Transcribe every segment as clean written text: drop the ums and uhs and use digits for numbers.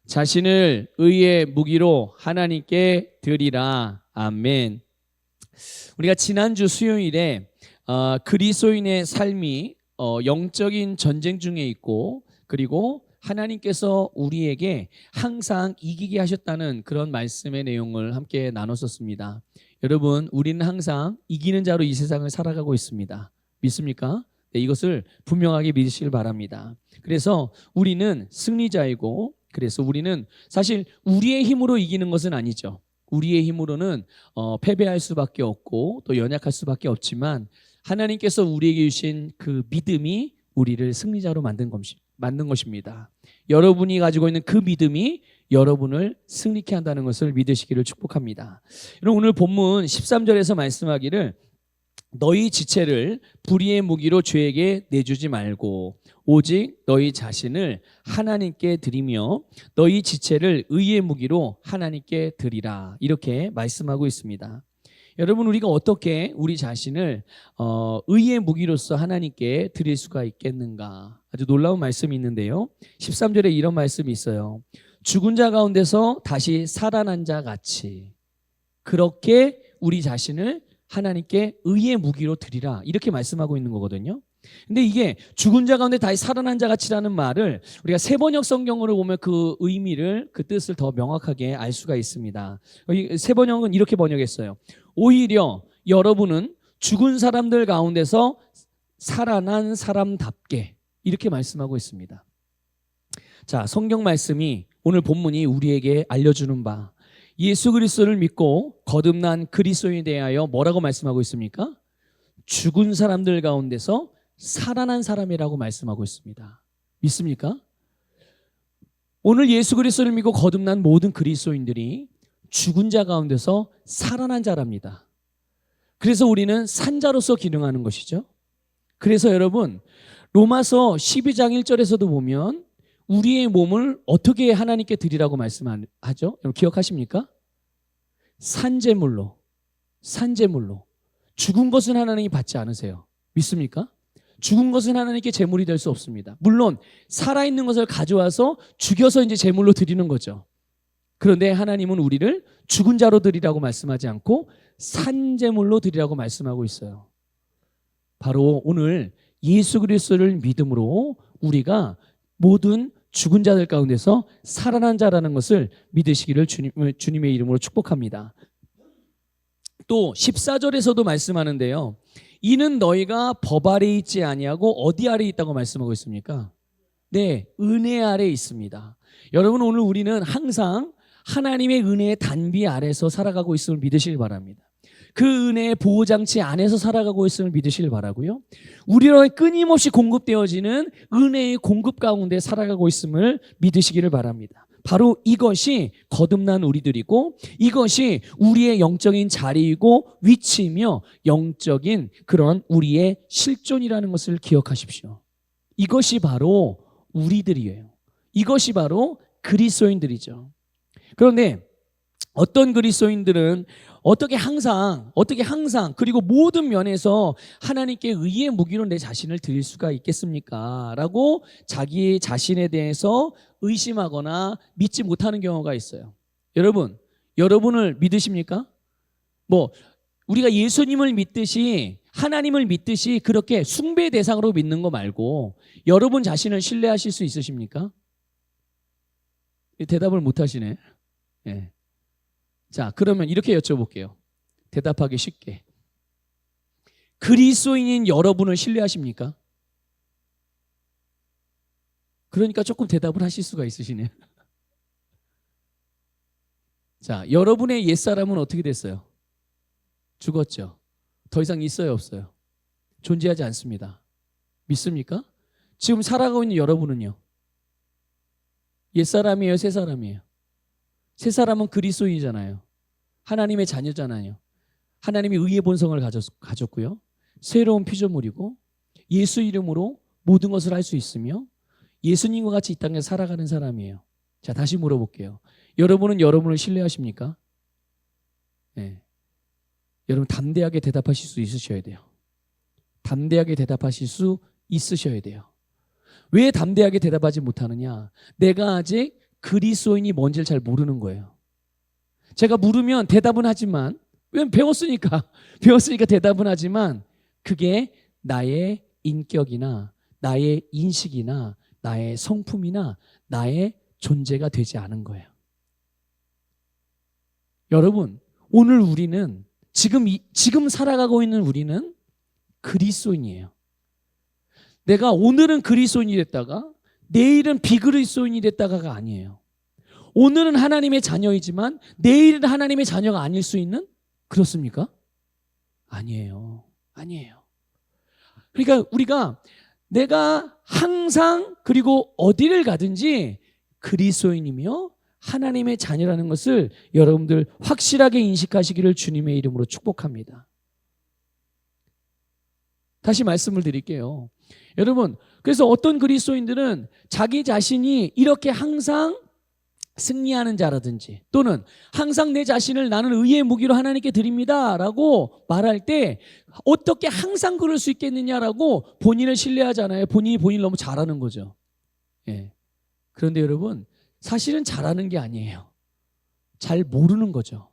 자신을 의의 무기로 하나님께 드리라. 아멘. 우리가 지난주 수요일에 그리스도인의 삶이 영적인 전쟁 중에 있고, 그리고 하나님께서 우리에게 항상 이기게 하셨다는 그런 말씀의 내용을 함께 나눴었습니다. 여러분, 우리는 항상 이기는 자로 이 세상을 살아가고 있습니다. 믿습니까? 네, 이것을 분명하게 믿으시길 바랍니다. 그래서 우리는 승리자이고, 그래서 우리는 사실 우리의 힘으로 이기는 것은 아니죠. 우리의 힘으로는 패배할 수밖에 없고 또 연약할 수밖에 없지만, 하나님께서 우리에게 주신 그 믿음이 우리를 승리자로 만든 것입니다. 여러분이 가지고 있는 그 믿음이 여러분을 승리케 한다는 것을 믿으시기를 축복합니다. 여러분, 오늘 본문 13절에서 말씀하기를 너희 지체를 불의의 무기로 죄에게 내주지 말고 오직 너희 자신을 하나님께 드리며 너희 지체를 의의 무기로 하나님께 드리라, 이렇게 말씀하고 있습니다. 여러분, 우리가 어떻게 우리 자신을 의의 무기로서 하나님께 드릴 수가 있겠는가? 아주 놀라운 말씀이 있는데요. 13절에 이런 말씀이 있어요. 죽은 자 가운데서 다시 살아난 자 같이 그렇게 우리 자신을 하나님께 의의 무기로 드리라, 이렇게 말씀하고 있는 거거든요. 근데 이게 죽은 자 가운데 다시 살아난 자 같이라는 말을 우리가 세번역 성경으로 보면 그 의미를, 그 뜻을 더 명확하게 알 수가 있습니다. 세번역은 이렇게 번역했어요. 오히려 여러분은 죽은 사람들 가운데서 살아난 사람답게, 이렇게 말씀하고 있습니다. 자, 성경 말씀이, 오늘 본문이 우리에게 알려주는 바, 예수 그리스도를 믿고 거듭난 그리스도인에 대하여 뭐라고 말씀하고 있습니까? 죽은 사람들 가운데서 살아난 사람이라고 말씀하고 있습니다. 믿습니까? 오늘 예수 그리스도를 믿고 거듭난 모든 그리스도인들이 죽은 자 가운데서 살아난 자랍니다. 그래서 우리는 산자로서 기능하는 것이죠. 그래서 여러분, 로마서 12장 1절에서도 보면 우리의 몸을 어떻게 하나님께 드리라고 말씀하죠? 여러분 기억하십니까? 산제물로. 죽은 것은 하나님이 받지 않으세요. 믿습니까? 죽은 것은 하나님께 제물이 될 수 없습니다. 물론 살아있는 것을 가져와서 죽여서 이제 제물로 드리는 거죠. 그런데 하나님은 우리를 죽은 자로 드리라고 말씀하지 않고 산제물로 드리라고 말씀하고 있어요. 바로 오늘 예수 그리스도를 믿음으로 우리가 모든 죽은 자들 가운데서 살아난 자라는 것을 믿으시기를 주님의 이름으로 축복합니다. 또 14절에서도 말씀하는데요. 이는 너희가 법 아래 있지 아니하고 어디 아래 있다고 말씀하고 있습니까? 네, 은혜 아래 있습니다. 여러분, 오늘 우리는 항상 하나님의 은혜의 단비 아래서 살아가고 있음을 믿으시길 바랍니다. 그 은혜의 보호장치 안에서 살아가고 있음을 믿으시길 바라고요. 우리로 끊임없이 공급되어지는 은혜의 공급 가운데 살아가고 있음을 믿으시기를 바랍니다. 바로 이것이 거듭난 우리들이고, 이것이 우리의 영적인 자리이고 위치이며 영적인 그런 우리의 실존이라는 것을 기억하십시오. 이것이 바로 우리들이에요. 이것이 바로 그리스도인들이죠. 그런데 어떤 그리스도인들은 어떻게 항상 그리고 모든 면에서 하나님께 의의 무기로 내 자신을 드릴 수가 있겠습니까? 라고 자기 자신에 대해서 의심하거나 믿지 못하는 경우가 있어요. 여러분을 믿으십니까? 우리가 예수님을 믿듯이, 하나님을 믿듯이 그렇게 숭배 대상으로 믿는 거 말고 여러분 자신을 신뢰하실 수 있으십니까? 대답을 못 하시네. 네. 자, 그러면 이렇게 여쭤볼게요. 대답하기 쉽게. 그리스도인인 여러분을 신뢰하십니까? 그러니까 조금 대답을 하실 수가 있으시네요. 자, 여러분의 옛사람은 어떻게 됐어요? 죽었죠. 더 이상 있어요, 없어요? 존재하지 않습니다. 믿습니까? 지금 살아가고 있는 여러분은요? 옛사람이에요, 새사람이에요? 새사람은 그리스도인이잖아요. 하나님의 자녀잖아요. 하나님이 의의 본성을 가졌고요. 새로운 피조물이고 예수 이름으로 모든 것을 할 수 있으며 예수님과 같이 이 땅에 살아가는 사람이에요. 자, 다시 물어볼게요. 여러분은 여러분을 신뢰하십니까? 네. 여러분 담대하게 대답하실 수 있으셔야 돼요. 담대하게 대답하실 수 있으셔야 돼요. 왜 담대하게 대답하지 못하느냐? 내가 아직 그리스도인이 뭔지를 잘 모르는 거예요. 제가 물으면 대답은 하지만, 왜냐면 배웠으니까 대답은 하지만 그게 나의 인격이나 나의 인식이나 나의 성품이나 나의 존재가 되지 않은 거예요. 여러분, 오늘 우리는 지금 살아가고 있는 우리는 그리스도인이에요. 내가 오늘은 그리스도인이 됐다가 내일은 비그리스도인이 됐다가가 아니에요. 오늘은 하나님의 자녀이지만 내일은 하나님의 자녀가 아닐 수 있는? 그렇습니까? 아니에요. 그러니까 우리가 내가 항상 그리고 어디를 가든지 그리스도인이며 하나님의 자녀라는 것을 여러분들 확실하게 인식하시기를 주님의 이름으로 축복합니다. 다시 말씀을 드릴게요. 여러분, 그래서 어떤 그리스도인들은 자기 자신이 이렇게 항상 승리하는 자라든지 또는 항상 내 자신을 나는 의의 무기로 하나님께 드립니다 라고 말할 때 어떻게 항상 그럴 수 있겠느냐라고 본인을 신뢰하잖아요. 본인을 너무 잘하는 거죠. 예. 그런데 여러분, 사실은 잘하는 게 아니에요. 잘 모르는 거죠.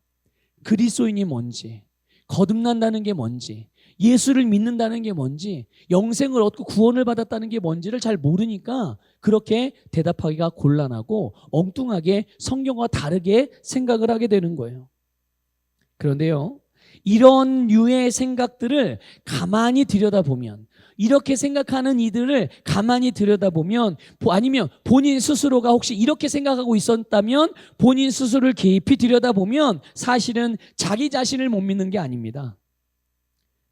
그리스도인이 뭔지, 거듭난다는 게 뭔지, 예수를 믿는다는 게 뭔지, 영생을 얻고 구원을 받았다는 게 뭔지를 잘 모르니까 그렇게 대답하기가 곤란하고 엉뚱하게 성경과 다르게 생각을 하게 되는 거예요. 그런데요, 이런 류의 생각들을 가만히 들여다보면, 이렇게 생각하는 이들을 가만히 들여다보면, 아니면 본인 스스로가 혹시 이렇게 생각하고 있었다면 본인 스스로를 깊이 들여다보면 사실은 자기 자신을 못 믿는 게 아닙니다.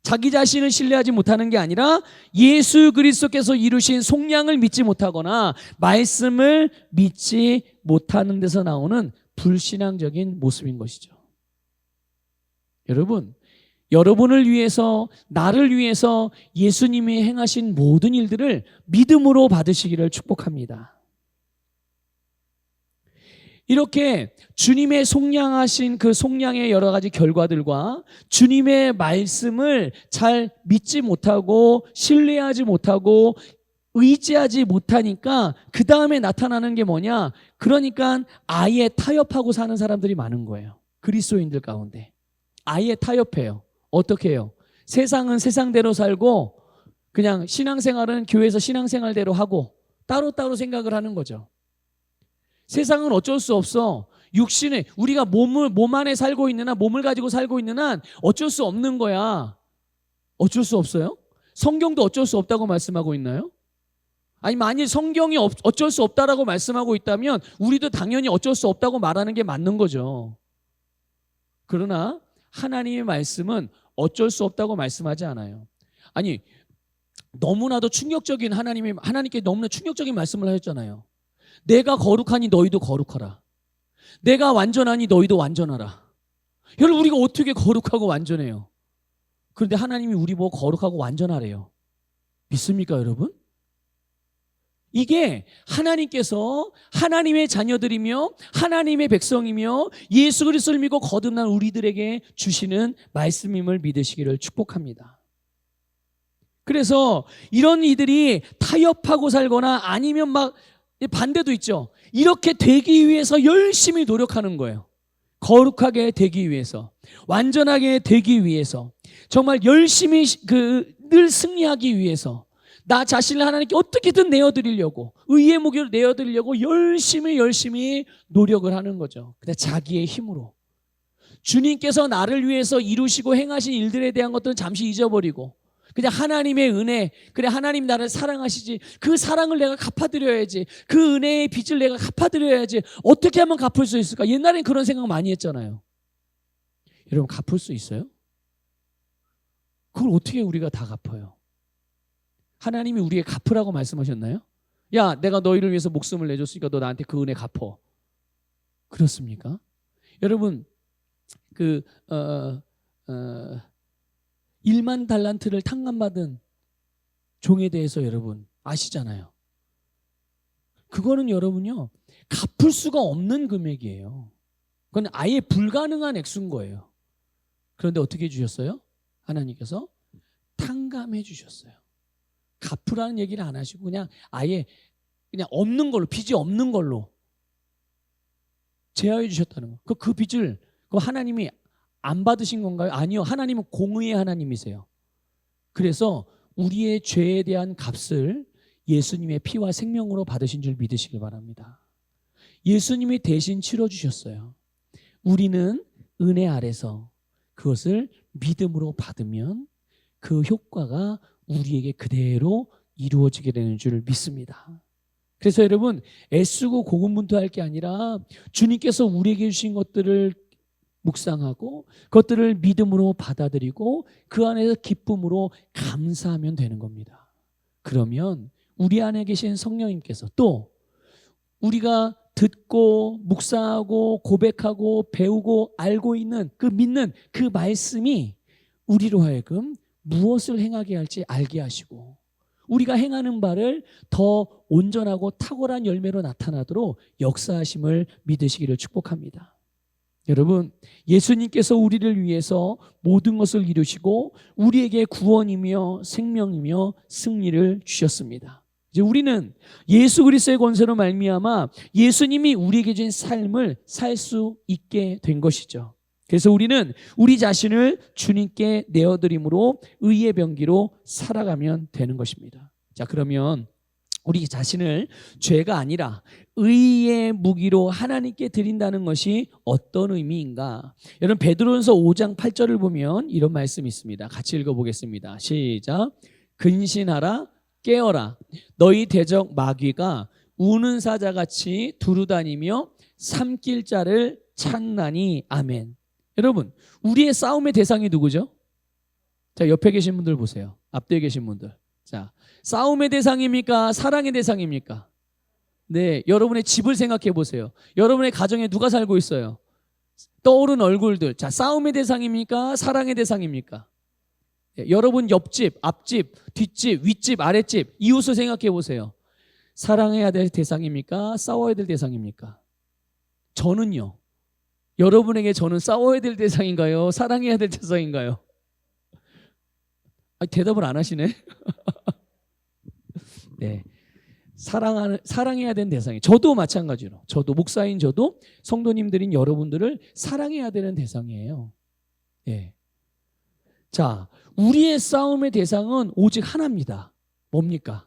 자기 자신을 신뢰하지 못하는 게 아니라 예수 그리스도께서 이루신 속량을 믿지 못하거나 말씀을 믿지 못하는 데서 나오는 불신앙적인 모습인 것이죠. 여러분, 여러분을 위해서, 나를 위해서 예수님이 행하신 모든 일들을 믿음으로 받으시기를 축복합니다. 이렇게 주님의 속량하신 그 속량의 여러 가지 결과들과 주님의 말씀을 잘 믿지 못하고 신뢰하지 못하고 의지하지 못하니까 그 다음에 나타나는 게 뭐냐? 그러니까 아예 타협하고 사는 사람들이 많은 거예요. 그리스도인들 가운데 아예 타협해요. 어떻게 해요? 세상은 세상대로 살고 그냥 신앙생활은 교회에서 신앙생활대로 하고 따로따로 생각을 하는 거죠. 세상은 어쩔 수 없어. 육신에 우리가 몸 안에 살고 있는 한, 몸을 가지고 살고 있는 한 어쩔 수 없는 거야. 어쩔 수 없어요? 성경도 어쩔 수 없다고 말씀하고 있나요? 아니, 만일 성경이 어쩔 수 없다라고 말씀하고 있다면 우리도 당연히 어쩔 수 없다고 말하는 게 맞는 거죠. 그러나 하나님의 말씀은 어쩔 수 없다고 말씀하지 않아요. 아니, 너무나도 충격적인 하나님께 너무나 충격적인 말씀을 하셨잖아요. 내가 거룩하니 너희도 거룩하라. 내가 완전하니 너희도 완전하라. 여러분, 우리가 어떻게 거룩하고 완전해요? 그런데 하나님이 우리 보고 거룩하고 완전하래요. 믿습니까, 여러분? 이게 하나님께서 하나님의 자녀들이며 하나님의 백성이며 예수 그리스도를 믿고 거듭난 우리들에게 주시는 말씀임을 믿으시기를 축복합니다. 그래서 이런 이들이 타협하고 살거나 아니면 막 반대도 있죠. 이렇게 되기 위해서 열심히 노력하는 거예요. 거룩하게 되기 위해서, 완전하게 되기 위해서, 정말 열심히 늘 승리하기 위해서 나 자신을 하나님께 어떻게든 내어드리려고, 의의 무기로 내어드리려고 열심히 노력을 하는 거죠. 근데 자기의 힘으로. 주님께서 나를 위해서 이루시고 행하신 일들에 대한 것들은 잠시 잊어버리고 그냥 하나님의 은혜, 그래 하나님 나를 사랑하시지, 그 사랑을 내가 갚아드려야지, 그 은혜의 빚을 내가 갚아드려야지, 어떻게 하면 갚을 수 있을까? 옛날엔 그런 생각 많이 했잖아요. 여러분, 갚을 수 있어요? 그걸 어떻게 우리가 다 갚아요? 하나님이 우리에게 갚으라고 말씀하셨나요? 야, 내가 너희를 위해서 목숨을 내줬으니까 너 나한테 그 은혜 갚어. 그렇습니까? 여러분, 1만 달란트를 탕감받은 종에 대해서 여러분 아시잖아요. 그거는 여러분요, 갚을 수가 없는 금액이에요. 그건 아예 불가능한 액수인 거예요. 그런데 어떻게 주셨어요? 하나님께서 탕감해 주셨어요. 갚으라는 얘기를 안 하시고 그냥 아예 그냥 없는 걸로, 빚이 없는 걸로 제하해 주셨다는 거. 그 빚을 하나님이 안 받으신 건가요? 아니요. 하나님은 공의의 하나님이세요. 그래서 우리의 죄에 대한 값을 예수님의 피와 생명으로 받으신 줄 믿으시길 바랍니다. 예수님이 대신 치러주셨어요. 우리는 은혜 아래서 그것을 믿음으로 받으면 그 효과가 우리에게 그대로 이루어지게 되는 줄 믿습니다. 그래서 여러분, 애쓰고 고군분투할 게 아니라 주님께서 우리에게 주신 것들을 묵상하고 그것들을 믿음으로 받아들이고 그 안에서 기쁨으로 감사하면 되는 겁니다. 그러면 우리 안에 계신 성령님께서 또 우리가 듣고 묵상하고 고백하고 배우고 알고 있는 그 믿는 그 말씀이 우리로 하여금 무엇을 행하게 할지 알게 하시고 우리가 행하는 바를 더 온전하고 탁월한 열매로 나타나도록 역사하심을 믿으시기를 축복합니다. 여러분, 예수님께서 우리를 위해서 모든 것을 이루시고 우리에게 구원이며 생명이며 승리를 주셨습니다. 이제 우리는 예수 그리스도의 권세로 말미암아 예수님이 우리에게 준 삶을 살 수 있게 된 것이죠. 그래서 우리는 우리 자신을 주님께 내어드림으로 의의 병기로 살아가면 되는 것입니다. 자, 그러면 우리 자신을 죄가 아니라 의의 무기로 하나님께 드린다는 것이 어떤 의미인가? 여러분, 베드로전서 5장 8절을 보면 이런 말씀이 있습니다. 같이 읽어보겠습니다. 시작. 근신하라, 깨어라. 너희 대적 마귀가 우는 사자같이 두루다니며 삼킬 자를 찾나니. 아멘. 여러분, 우리의 싸움의 대상이 누구죠? 자, 옆에 계신 분들 보세요. 앞뒤에 계신 분들. 자, 싸움의 대상입니까? 사랑의 대상입니까? 네, 여러분의 집을 생각해 보세요. 여러분의 가정에 누가 살고 있어요? 떠오른 얼굴들. 자, 싸움의 대상입니까? 사랑의 대상입니까? 네, 여러분 옆집, 앞집, 뒷집, 윗집, 아랫집, 이웃을 생각해 보세요. 사랑해야 될 대상입니까? 싸워야 될 대상입니까? 저는요. 여러분에게 저는 싸워야 될 대상인가요? 사랑해야 될 대상인가요? 대답을 안 하시네. 네, 사랑해야 되는 대상이 저도 마찬가지로 저도 목사인 저도 성도님들인 여러분들을 사랑해야 되는 대상이에요. 네. 자, 우리의 싸움의 대상은 오직 하나입니다. 뭡니까?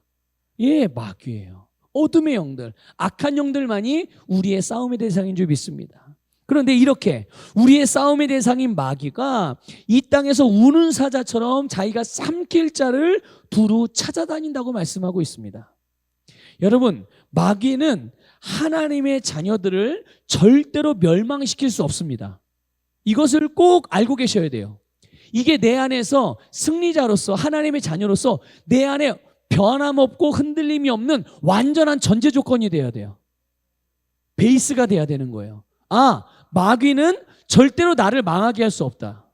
예, 마귀예요. 어둠의 영들, 악한 영들만이 우리의 싸움의 대상인 줄 믿습니다. 그런데 이렇게 우리의 싸움의 대상인 마귀가 이 땅에서 우는 사자처럼 자기가 삼킬 자를 두루 찾아다닌다고 말씀하고 있습니다. 여러분, 마귀는 하나님의 자녀들을 절대로 멸망시킬 수 없습니다. 이것을 꼭 알고 계셔야 돼요. 이게 내 안에서 승리자로서 하나님의 자녀로서 내 안에 변함없고 흔들림이 없는 완전한 전제 조건이 돼야 돼요. 베이스가 돼야 되는 거예요. 마귀는 절대로 나를 망하게 할 수 없다.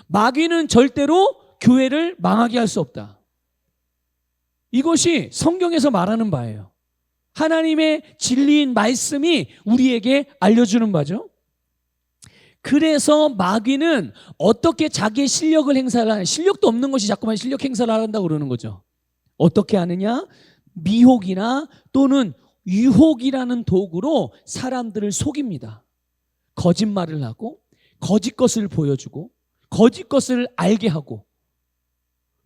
마귀는 절대로 교회를 망하게 할 수 없다. 이것이 성경에서 말하는 바예요. 하나님의 진리인 말씀이 우리에게 알려주는 바죠. 그래서 마귀는 어떻게 자기의 실력을 행사를 하냐, 실력도 없는 것이 자꾸만 실력 행사를 한다고 그러는 거죠. 어떻게 하느냐? 미혹이나 또는 유혹이라는 도구로 사람들을 속입니다. 거짓말을 하고 거짓 것을 보여주고 거짓 것을 알게 하고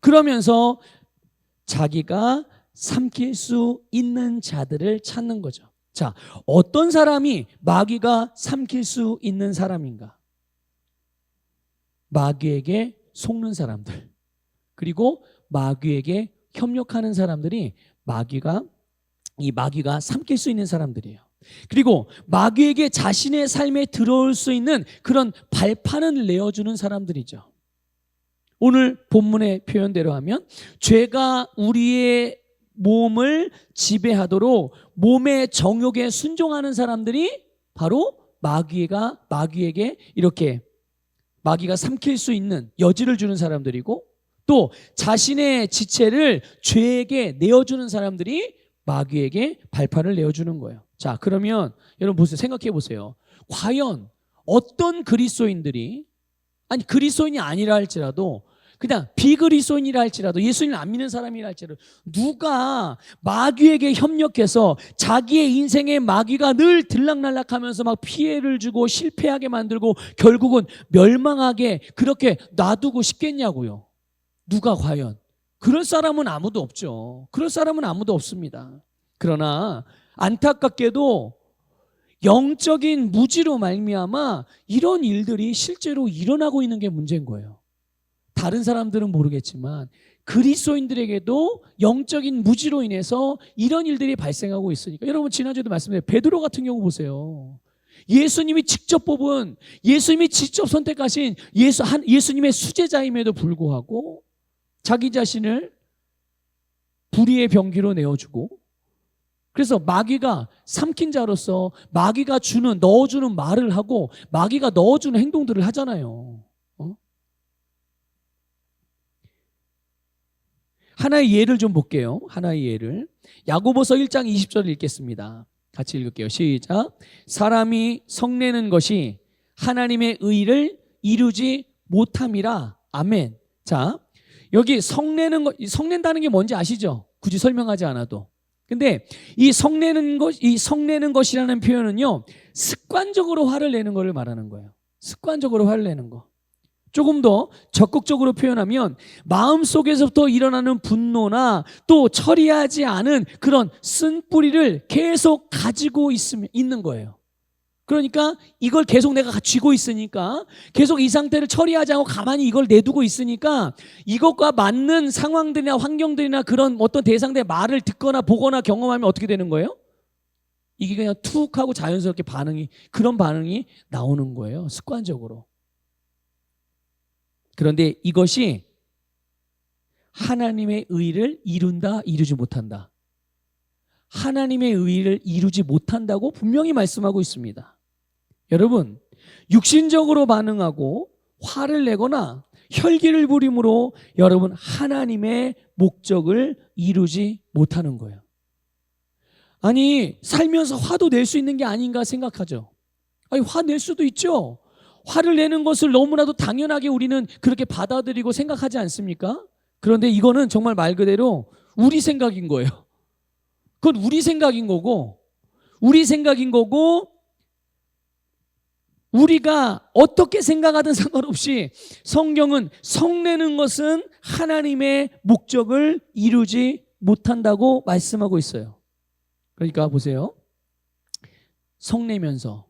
그러면서 자기가 삼킬 수 있는 자들을 찾는 거죠. 자, 어떤 사람이 마귀가 삼킬 수 있는 사람인가? 마귀에게 속는 사람들, 그리고 마귀에게 협력하는 사람들이 마귀가 삼킬 수 있는 사람들이에요. 그리고 마귀에게 자신의 삶에 들어올 수 있는 그런 발판을 내어주는 사람들이죠. 오늘 본문의 표현대로 하면 죄가 우리의 몸을 지배하도록 몸의 정욕에 순종하는 사람들이 바로 마귀에게 이렇게 마귀가 삼킬 수 있는 여지를 주는 사람들이고, 또 자신의 지체를 죄에게 내어주는 사람들이 마귀에게 발판을 내어주는 거예요. 자, 그러면 여러분 보세요. 생각해 보세요. 과연 어떤 그리스도인들이, 아니 그리스도인이 아니라 할지라도 그냥 비그리스도인이라 할지라도, 예수님을 안 믿는 사람이라 할지라도, 누가 마귀에게 협력해서 자기의 인생의 마귀가 늘 들락날락하면서 막 피해를 주고 실패하게 만들고 결국은 멸망하게 그렇게 놔두고 싶겠냐고요. 누가 과연? 그럴 사람은 아무도 없죠. 그럴 사람은 아무도 없습니다. 그러나 안타깝게도 영적인 무지로 말미암아 이런 일들이 실제로 일어나고 있는 게 문제인 거예요. 다른 사람들은 모르겠지만 그리스도인들에게도 영적인 무지로 인해서 이런 일들이 발생하고 있으니까, 여러분 지난주에도 말씀드렸는데 베드로 같은 경우 보세요. 예수님이 직접 뽑은, 예수님이 직접 선택하신 예수님의 수제자임에도 불구하고 자기 자신을 불의의 병기로 내어주고, 그래서 마귀가 삼킨 자로서 마귀가 넣어주는 말을 하고 마귀가 넣어주는 행동들을 하잖아요. 하나의 예를 좀 볼게요. 하나의 예를. 야고보서 1장 20절을 읽겠습니다. 같이 읽을게요. 시작. 사람이 성내는 것이 하나님의 의를 이루지 못함이라. 아멘. 자, 여기 성낸다는 게 뭔지 아시죠? 굳이 설명하지 않아도. 근데 이 성내는 것이라는 표현은요, 습관적으로 화를 내는 것을 말하는 거예요. 습관적으로 화를 내는 거. 조금 더 적극적으로 표현하면 마음속에서부터 일어나는 분노나 또 처리하지 않은 그런 쓴뿌리를 계속 가지고 있는 거예요. 그러니까 이걸 계속 내가 쥐고 있으니까, 계속 이 상태를 처리하지 않고 가만히 이걸 내두고 있으니까 이것과 맞는 상황들이나 환경들이나 그런 어떤 대상들의 말을 듣거나 보거나 경험하면 어떻게 되는 거예요? 이게 그냥 툭 하고 자연스럽게 그런 반응이 나오는 거예요. 습관적으로. 그런데 이것이 하나님의 의를 이룬다, 이루지 못한다. 하나님의 의를 이루지 못한다고 분명히 말씀하고 있습니다. 여러분, 육신적으로 반응하고 화를 내거나 혈기를 부림으로 여러분 하나님의 목적을 이루지 못하는 거예요. 아니, 살면서 화도 낼 수 있는 게 아닌가 생각하죠. 아니, 화 낼 수도 있죠. 화를 내는 것을 너무나도 당연하게 우리는 그렇게 받아들이고 생각하지 않습니까? 그런데 이거는 정말 말 그대로 우리 생각인 거예요. 그건 우리 생각인 거고, 우리가 어떻게 생각하든 상관없이 성경은 성내는 것은 하나님의 목적을 이루지 못한다고 말씀하고 있어요. 그러니까 보세요. 성내면서,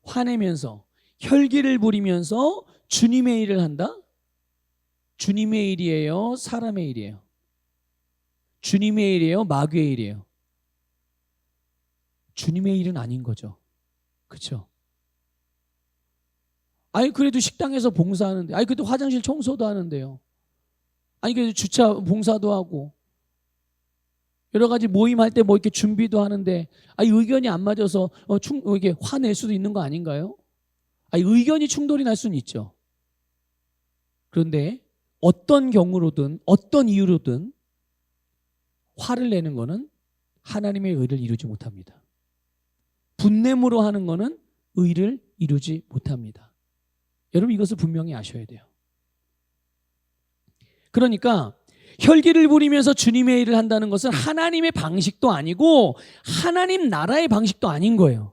화내면서, 혈기를 부리면서 주님의 일을 한다? 주님의 일이에요? 사람의 일이에요? 주님의 일이에요? 마귀의 일이에요? 주님의 일은 아닌 거죠. 그렇죠? 아니, 그래도 식당에서 봉사하는데, 아니, 그래도 화장실 청소도 하는데요. 아니, 그래도 주차 봉사도 하고, 여러 가지 모임할 때 뭐 이렇게 준비도 하는데, 아니, 의견이 안 맞아서 이게 화낼 수도 있는 거 아닌가요? 아니, 의견이 충돌이 날 수는 있죠. 그런데 어떤 경우로든 어떤 이유로든 화를 내는 거는 하나님의 의를 이루지 못합니다. 분냄으로 하는 거는 의를 이루지 못합니다. 여러분, 이것을 분명히 아셔야 돼요. 그러니까 혈기를 부리면서 주님의 일을 한다는 것은 하나님의 방식도 아니고 하나님 나라의 방식도 아닌 거예요.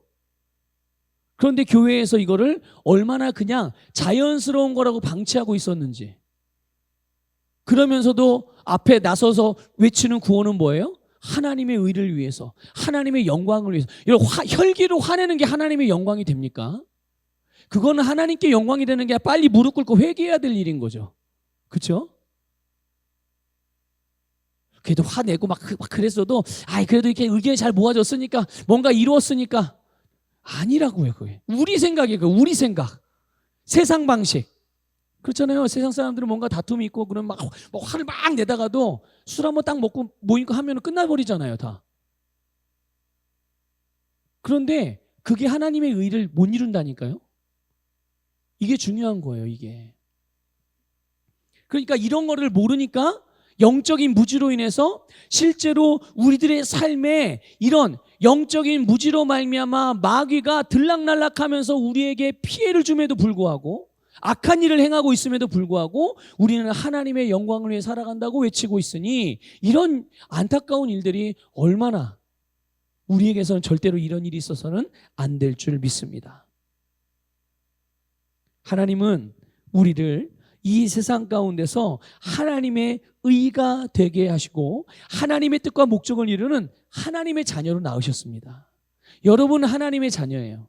그런데 교회에서 이거를 얼마나 그냥 자연스러운 거라고 방치하고 있었는지, 그러면서도 앞에 나서서 외치는 구호는 뭐예요? 하나님의 의를 위해서, 하나님의 영광을 위해서. 이런 혈기로 화내는 게 하나님의 영광이 됩니까? 그거는 하나님께 영광이 되는 게 빨리 무릎 꿇고 회개해야 될 일인 거죠. 그렇죠? 그래도 화내고 막 그랬어도, 그래도 이렇게 의견이 잘 모아졌으니까, 뭔가 이루었으니까. 아니라고요. 그게 우리 생각이에요. 우리 생각, 세상 방식. 그렇잖아요. 세상 사람들은 뭔가 다툼이 있고 그러면 막 화를 막 내다가도 술 한번 딱 먹고 모이고 하면 끝나버리잖아요, 다. 그런데 그게 하나님의 의를 못 이룬다니까요. 이게 중요한 거예요, 이게. 그러니까 이런 거를 모르니까 영적인 무지로 인해서 실제로 우리들의 삶에 이런 영적인 무지로 말미암아 마귀가 들락날락하면서 우리에게 피해를 줌에도 불구하고, 악한 일을 행하고 있음에도 불구하고 우리는 하나님의 영광을 위해 살아간다고 외치고 있으니 이런 안타까운 일들이 얼마나 우리에게서는 절대로 이런 일이 있어서는 안 될 줄 믿습니다. 하나님은 우리를 이 세상 가운데서 하나님의 의가 되게 하시고 하나님의 뜻과 목적을 이루는 하나님의 자녀로 낳으셨습니다. 여러분은 하나님의 자녀예요.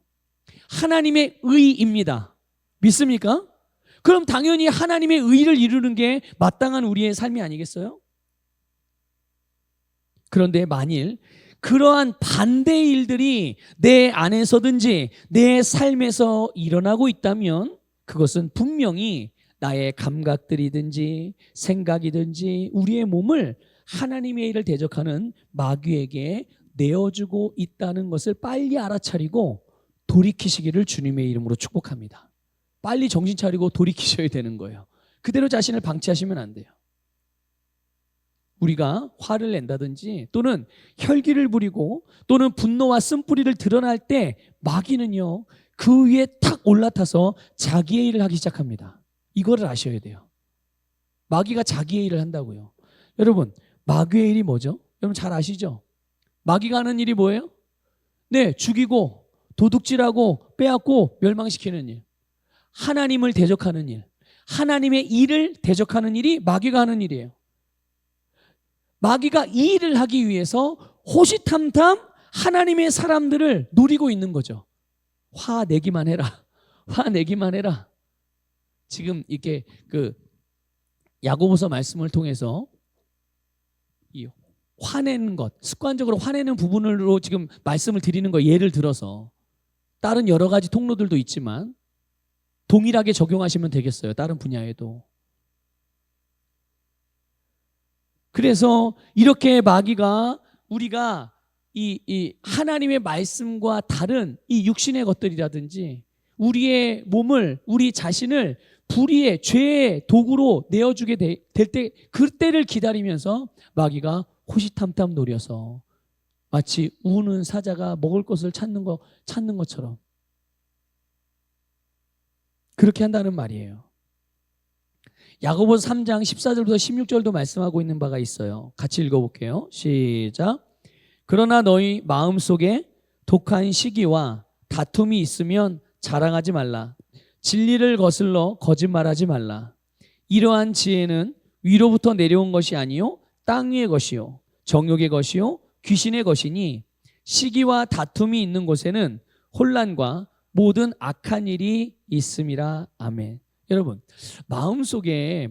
하나님의 의입니다. 믿습니까? 그럼 당연히 하나님의 의를 이루는 게 마땅한 우리의 삶이 아니겠어요? 그런데 만일 그러한 반대의 일들이 내 안에서든지 내 삶에서 일어나고 있다면 그것은 분명히 나의 감각들이든지 생각이든지 우리의 몸을 하나님의 일을 대적하는 마귀에게 내어주고 있다는 것을 빨리 알아차리고 돌이키시기를 주님의 이름으로 축복합니다. 빨리 정신 차리고 돌이키셔야 되는 거예요. 그대로 자신을 방치하시면 안 돼요. 우리가 화를 낸다든지 또는 혈기를 부리고 또는 분노와 쓴뿌리를 드러날 때 마귀는요 그 위에 탁 올라타서 자기의 일을 하기 시작합니다. 이거를 아셔야 돼요. 마귀가 자기의 일을 한다고요. 여러분 마귀의 일이 뭐죠? 여러분 잘 아시죠? 마귀가 하는 일이 뭐예요? 네, 죽이고 도둑질하고 빼앗고 멸망시키는 일, 하나님을 대적하는 일, 하나님의 일을 대적하는 일이 마귀가 하는 일이에요. 마귀가 이 일을 하기 위해서 호시탐탐 하나님의 사람들을 노리고 있는 거죠. 화내기만 해라. 화내기만 해라. 지금 이렇게 그 야고보서 말씀을 통해서 이 화내는 것, 습관적으로 화내는 부분으로 지금 말씀을 드리는 거 예를 들어서 다른 여러 가지 통로들도 있지만 동일하게 적용하시면 되겠어요. 다른 분야에도. 그래서 이렇게 마귀가 우리가 이 하나님의 말씀과 다른 이 육신의 것들이라든지 우리의 몸을, 우리 자신을 불의의 죄의 도구로 내어주게 될 때 그때를 기다리면서 마귀가 호시탐탐 노려서 마치 우는 사자가 먹을 것을 찾는 것처럼 그렇게 한다는 말이에요. 야고보서 3장 14절부터 16절도 말씀하고 있는 바가 있어요. 같이 읽어볼게요. 시작. 그러나 너희 마음속에 독한 시기와 다툼이 있으면 자랑하지 말라. 진리를 거슬러 거짓말하지 말라. 이러한 지혜는 위로부터 내려온 것이 아니요 땅 위의 것이요 정욕의 것이요 귀신의 것이니 시기와 다툼이 있는 곳에는 혼란과 모든 악한 일이 있음이라. 아멘. 여러분 마음속에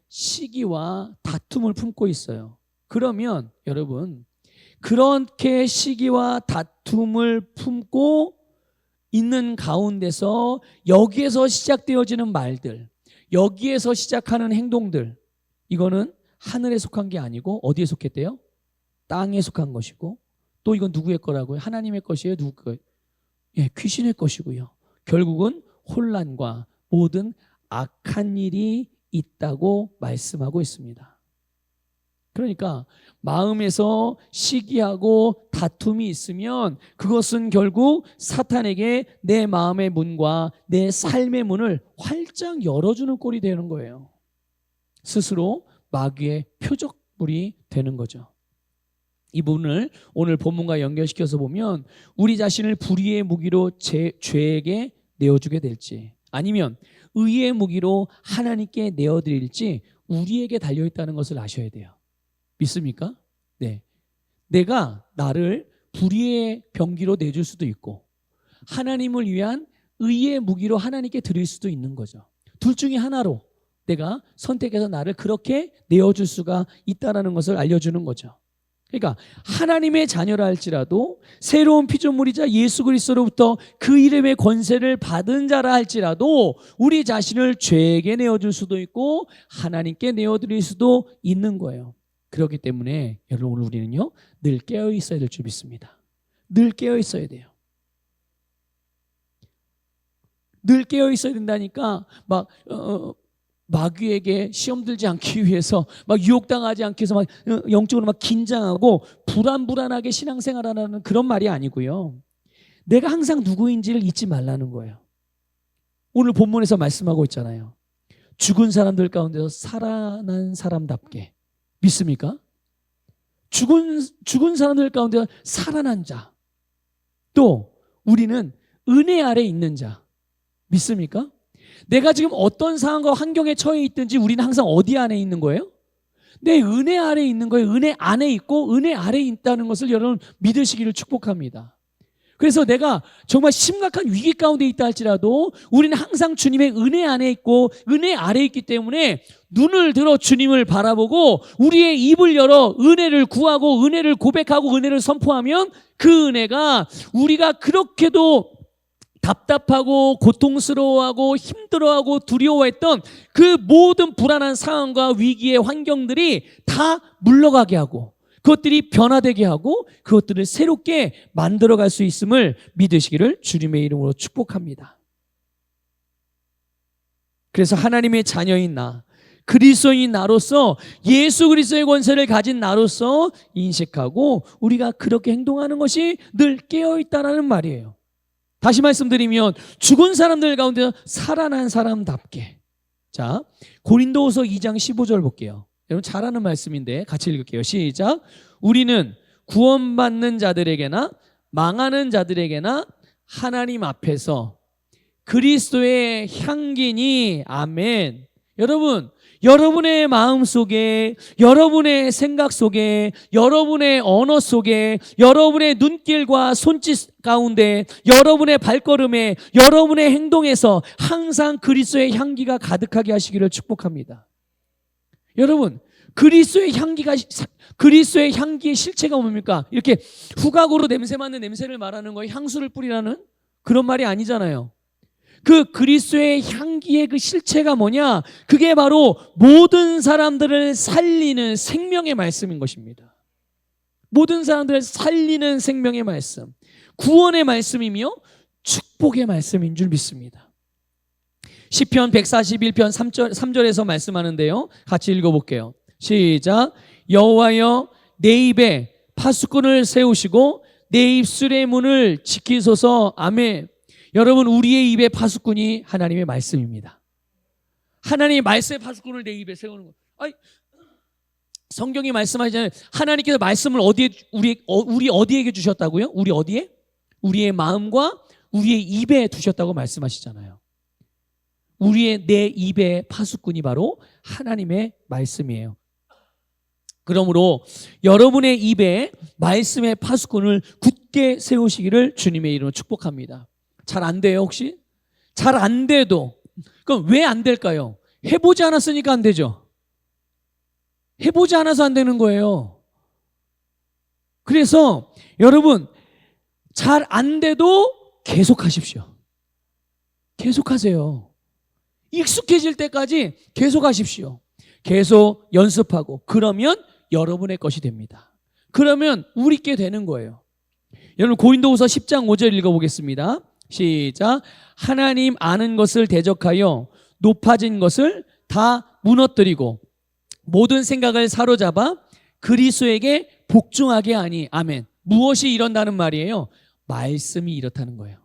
시기와 다툼을 품고 있어요. 그러면 여러분 그렇게 시기와 다툼을 품고 있는 가운데서 여기에서 시작되어지는 말들, 여기에서 시작하는 행동들, 이거는 하늘에 속한 게 아니고 어디에 속했대요? 땅에 속한 것이고, 또 이건 누구의 거라고요? 하나님의 것이에요? 누구 거예요? 예, 귀신의 것이고요. 결국은 혼란과 모든 악한 일이 있다고 말씀하고 있습니다. 그러니까 마음에서 시기하고 다툼이 있으면 그것은 결국 사탄에게 내 마음의 문과 내 삶의 문을 활짝 열어주는 꼴이 되는 거예요. 스스로 마귀의 표적물이 되는 거죠. 이 부분을 오늘 본문과 연결시켜서 보면 우리 자신을 불의의 무기로 죄에게 내어주게 될지 아니면 의의 무기로 하나님께 내어드릴지 우리에게 달려있다는 것을 아셔야 돼요. 믿습니까? 네. 내가 나를 불의의 병기로 내줄 수도 있고 하나님을 위한 의의 무기로 하나님께 드릴 수도 있는 거죠. 둘 중에 하나로 내가 선택해서 나를 그렇게 내어줄 수가 있다는 것을 알려주는 거죠. 그러니까 하나님의 자녀라 할지라도 새로운 피조물이자 예수 그리스도로부터 그 이름의 권세를 받은 자라 할지라도 우리 자신을 죄에게 내어줄 수도 있고 하나님께 내어드릴 수도 있는 거예요. 그렇기 때문에 여러분 오늘 우리는요 늘 깨어 있어야 될 줄 믿습니다. 늘 깨어 있어야 돼요. 늘 깨어 있어야 된다니까 막 마귀에게 시험 들지 않기 위해서 막 유혹당하지 않기 위해서 막 영적으로 막 긴장하고 불안하게 신앙생활하는 그런 말이 아니고요. 내가 항상 누구인지를 잊지 말라는 거예요. 오늘 본문에서 말씀하고 있잖아요. 죽은 사람들 가운데서 살아난 사람답게. 믿습니까? 죽은 사람들 가운데 살아난 자. 또 우리는 은혜 아래 있는 자. 믿습니까? 내가 지금 어떤 상황과 환경에 처해 있든지 우리는 항상 어디 안에 있는 거예요? 내 은혜 아래 있는 거예요. 은혜 안에 있고 은혜 아래 있다는 것을 여러분 믿으시기를 축복합니다. 그래서 내가 정말 심각한 위기 가운데 있다 할지라도 우리는 항상 주님의 은혜 안에 있고 은혜 아래 있기 때문에 눈을 들어 주님을 바라보고 우리의 입을 열어 은혜를 구하고 은혜를 고백하고 은혜를 선포하면 그 은혜가 우리가 그렇게도 답답하고 고통스러워하고 힘들어하고 두려워했던 그 모든 불안한 상황과 위기의 환경들이 다 물러가게 하고 그것들이 변화되게 하고 그것들을 새롭게 만들어갈 수 있음을 믿으시기를 주님의 이름으로 축복합니다. 그래서 하나님의 자녀인 나, 그리스도인 나로서 예수 그리스도의 권세를 가진 나로서 인식하고 우리가 그렇게 행동하는 것이 늘 깨어있다라는 말이에요. 다시 말씀드리면 죽은 사람들 가운데 살아난 사람답게. 자, 고린도후서 2장 15절 볼게요. 여러분 잘 아는 말씀인데 같이 읽을게요. 시작. 우리는 구원받는 자들에게나 망하는 자들에게나 하나님 앞에서 그리스도의 향기니. 아멘. 여러분, 여러분의 마음 속에, 여러분의 생각 속에, 여러분의 언어 속에, 여러분의 눈길과 손짓 가운데, 여러분의 발걸음에, 여러분의 행동에서 항상 그리스도의 향기가 가득하게 하시기를 축복합니다. 여러분, 그리스도의 향기의 실체가 뭡니까? 이렇게 후각으로 냄새 맡는 냄새를 말하는 거예요. 향수를 뿌리라는 그런 말이 아니잖아요. 그 그리스도의 향기의 그 실체가 뭐냐? 그게 바로 모든 사람들을 살리는 생명의 말씀인 것입니다. 모든 사람들을 살리는 생명의 말씀, 구원의 말씀이며 축복의 말씀인 줄 믿습니다. 시편 141편 3절에서 말씀하는데요. 같이 읽어볼게요. 시작. 여호와여 내 입에 파수꾼을 세우시고 내 입술의 문을 지키소서. 아멘. 여러분, 우리의 입에 파수꾼이 하나님의 말씀입니다. 하나님의 말씀의 파수꾼을 내 입에 세우는 거. 아니, 성경이 말씀하시잖아요. 하나님께서 말씀을 우리 어디에게 주셨다고요? 우리 어디에? 우리의 마음과 우리의 입에 두셨다고 말씀하시잖아요. 내 입의 파수꾼이 바로 하나님의 말씀이에요. 그러므로 여러분의 입에 말씀의 파수꾼을 굳게 세우시기를 주님의 이름으로 축복합니다. 잘 안 돼요, 혹시? 잘 안 돼도. 그럼 왜 안 될까요? 해보지 않았으니까 안 되죠. 해보지 않아서 안 되는 거예요. 그래서 여러분, 잘 안 돼도 계속 하십시오. 계속 하세요. 익숙해질 때까지 계속 하십시오. 계속 연습하고 그러면 여러분의 것이 됩니다. 그러면 우리께 되는 거예요. 여러분, 고린도후서 10장 5절 읽어보겠습니다. 시작. 하나님 아는 것을 대적하여 높아진 것을 다 무너뜨리고 모든 생각을 사로잡아 그리스도에게 복종하게 하니. 아멘. 무엇이 이런다는 말이에요? 말씀이 이렇다는 거예요.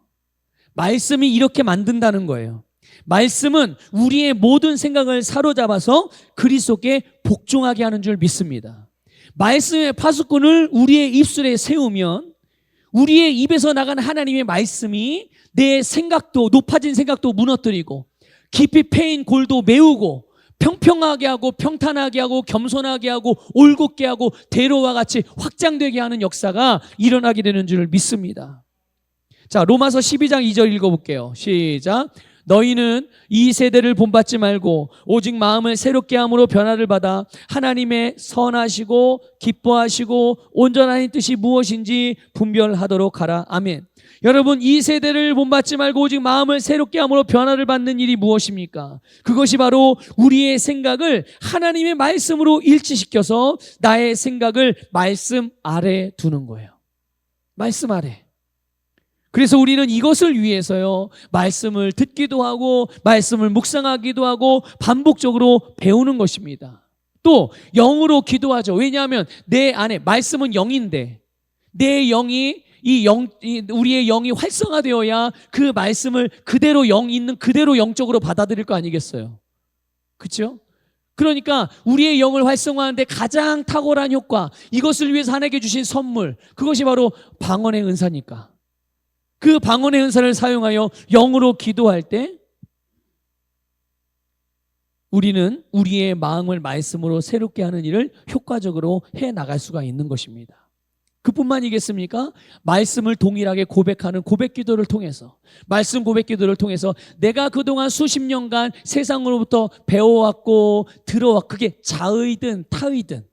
말씀이 이렇게 만든다는 거예요. 말씀은 우리의 모든 생각을 사로잡아서 그리스도께 복종하게 하는 줄 믿습니다. 말씀의 파수꾼을 우리의 입술에 세우면 우리의 입에서 나간 하나님의 말씀이 내 생각도, 높아진 생각도 무너뜨리고 깊이 패인 골도 메우고 평평하게 하고 평탄하게 하고 겸손하게 하고 올곧게 하고 대로와 같이 확장되게 하는 역사가 일어나게 되는 줄 믿습니다. 자, 로마서 12장 2절 읽어볼게요. 시작. 너희는 이 세대를 본받지 말고 오직 마음을 새롭게 함으로 변화를 받아 하나님의 선하시고 기뻐하시고 온전한 뜻이 무엇인지 분별하도록 하라. 아멘. 여러분, 이 세대를 본받지 말고 오직 마음을 새롭게 함으로 변화를 받는 일이 무엇입니까? 그것이 바로 우리의 생각을 하나님의 말씀으로 일치시켜서 나의 생각을 말씀 아래 두는 거예요. 말씀 아래. 그래서 우리는 이것을 위해서요, 말씀을 듣기도 하고 말씀을 묵상하기도 하고 반복적으로 배우는 것입니다. 또 영으로 기도하죠. 왜냐하면 내 안에 말씀은 영인데 내 영이 우리의 영이 활성화되어야 그 말씀을 그대로 영 있는 그대로 영적으로 받아들일 거 아니겠어요? 그렇죠? 그러니까 우리의 영을 활성화하는데 가장 탁월한 효과, 이것을 위해서 하나님께 주신 선물, 그것이 바로 방언의 은사니까. 그 방언의 은사를 사용하여 영으로 기도할 때 우리는 우리의 마음을 말씀으로 새롭게 하는 일을 효과적으로 해나갈 수가 있는 것입니다. 그뿐만이겠습니까? 말씀을 동일하게 고백하는 고백 기도를 통해서, 말씀 고백 기도를 통해서 내가 그동안 수십 년간 세상으로부터 배워왔고 들어왔고, 그게 자의든 타의든,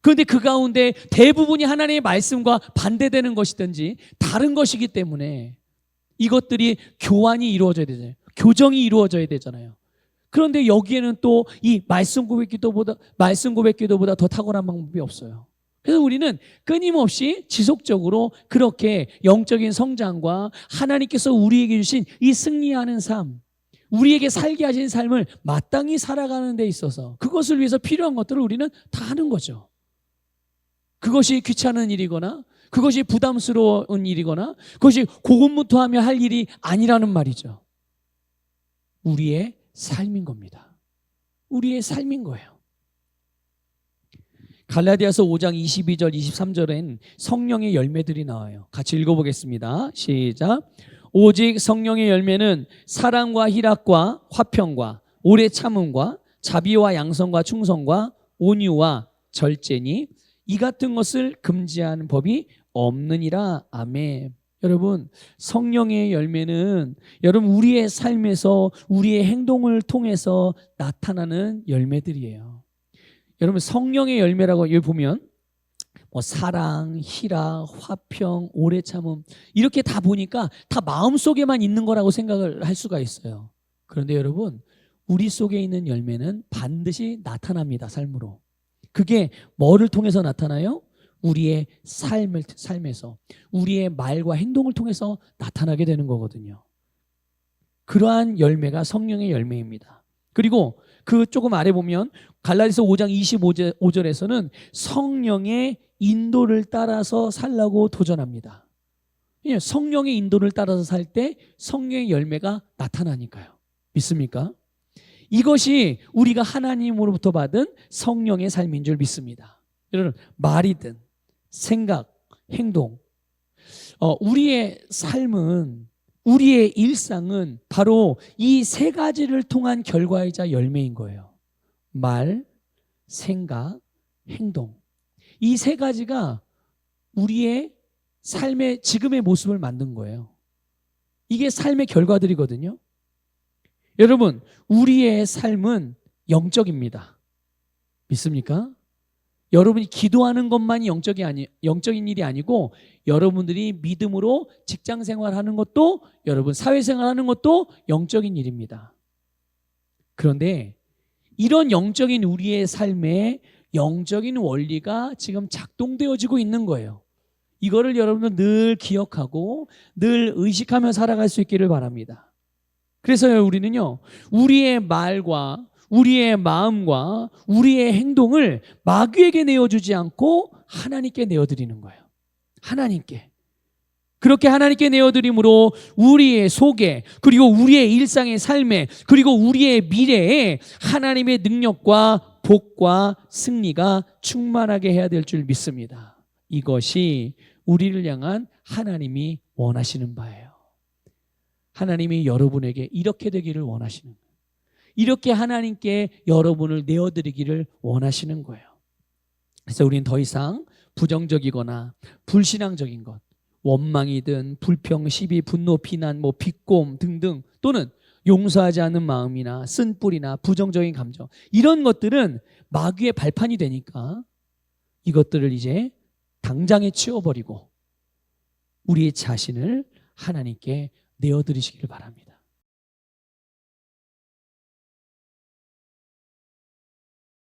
그런데 그 가운데 대부분이 하나님의 말씀과 반대되는 것이든지 다른 것이기 때문에 이것들이 교환이 이루어져야 되잖아요. 교정이 이루어져야 되잖아요. 그런데 여기에는 또 이 말씀 고백 기도보다 더 탁월한 방법이 없어요. 그래서 우리는 끊임없이 지속적으로 그렇게 영적인 성장과 하나님께서 우리에게 주신 이 승리하는 삶, 우리에게 살게 하신 삶을 마땅히 살아가는 데 있어서 그것을 위해서 필요한 것들을 우리는 다 하는 거죠. 그것이 귀찮은 일이거나 그것이 부담스러운 일이거나 그것이 고군분투하며 할 일이 아니라는 말이죠. 우리의 삶인 겁니다. 우리의 삶인 거예요. 갈라디아서 5장 22절 23절엔 성령의 열매들이 나와요. 같이 읽어보겠습니다. 시작. 오직 성령의 열매는 사랑과 희락과 화평과 오래 참음과 자비와 양선과 충성과 온유와 절제니 이 같은 것을 금지하는 법이 없느니라. 아멘. 여러분, 성령의 열매는 여러분 우리의 삶에서 우리의 행동을 통해서 나타나는 열매들이에요. 여러분, 성령의 열매라고 여기 보면 사랑, 희락, 화평, 오래 참음, 이렇게 다 보니까 다 마음속에만 있는 거라고 생각을 할 수가 있어요. 그런데 여러분, 우리 속에 있는 열매는 반드시 나타납니다. 삶으로. 그게 뭐를 통해서 나타나요? 우리의 삶에서 우리의 말과 행동을 통해서 나타나게 되는 거거든요. 그러한 열매가 성령의 열매입니다. 그리고 그 조금 아래 보면 갈라디아서 5장 25절에서는 성령의 인도를 따라서 살라고 도전합니다. 성령의 인도를 따라서 살 때 성령의 열매가 나타나니까요. 믿습니까? 이것이 우리가 하나님으로부터 받은 성령의 삶인 줄 믿습니다. 여러분, 말이든 생각, 행동, 우리의 삶은, 우리의 일상은 바로 이 세 가지를 통한 결과이자 열매인 거예요. 말, 생각, 행동. 이 세 가지가 우리의 삶의 지금의 모습을 만든 거예요. 이게 삶의 결과들이거든요. 여러분, 우리의 삶은 영적입니다. 믿습니까? 여러분이 기도하는 것만이 영적인 일이 아니고 여러분들이 믿음으로 직장 생활하는 것도, 여러분 사회생활하는 것도 영적인 일입니다. 그런데 이런 영적인 우리의 삶에 영적인 원리가 지금 작동되어지고 있는 거예요. 이거를 여러분들 늘 기억하고 늘 의식하며 살아갈 수 있기를 바랍니다. 그래서 우리는요, 우리의 말과 우리의 마음과 우리의 행동을 마귀에게 내어주지 않고 하나님께 내어드리는 거예요. 하나님께. 그렇게 하나님께 내어드림으로 우리의 속에, 그리고 우리의 일상의 삶에, 그리고 우리의 미래에 하나님의 능력과 복과 승리가 충만하게 해야 될 줄 믿습니다. 이것이 우리를 향한 하나님이 원하시는 바예요. 하나님이 여러분에게 이렇게 되기를 원하시는 거예요. 이렇게 하나님께 여러분을 내어드리기를 원하시는 거예요. 그래서 우리는 더 이상 부정적이거나 불신앙적인 것, 원망이든 불평, 시비, 분노, 비난, 비꼼 등등, 또는 용서하지 않는 마음이나 쓴뿌리나 부정적인 감정, 이런 것들은 마귀의 발판이 되니까 이것들을 이제 당장에 치워버리고 우리의 자신을 하나님께 내어드리시기를 바랍니다.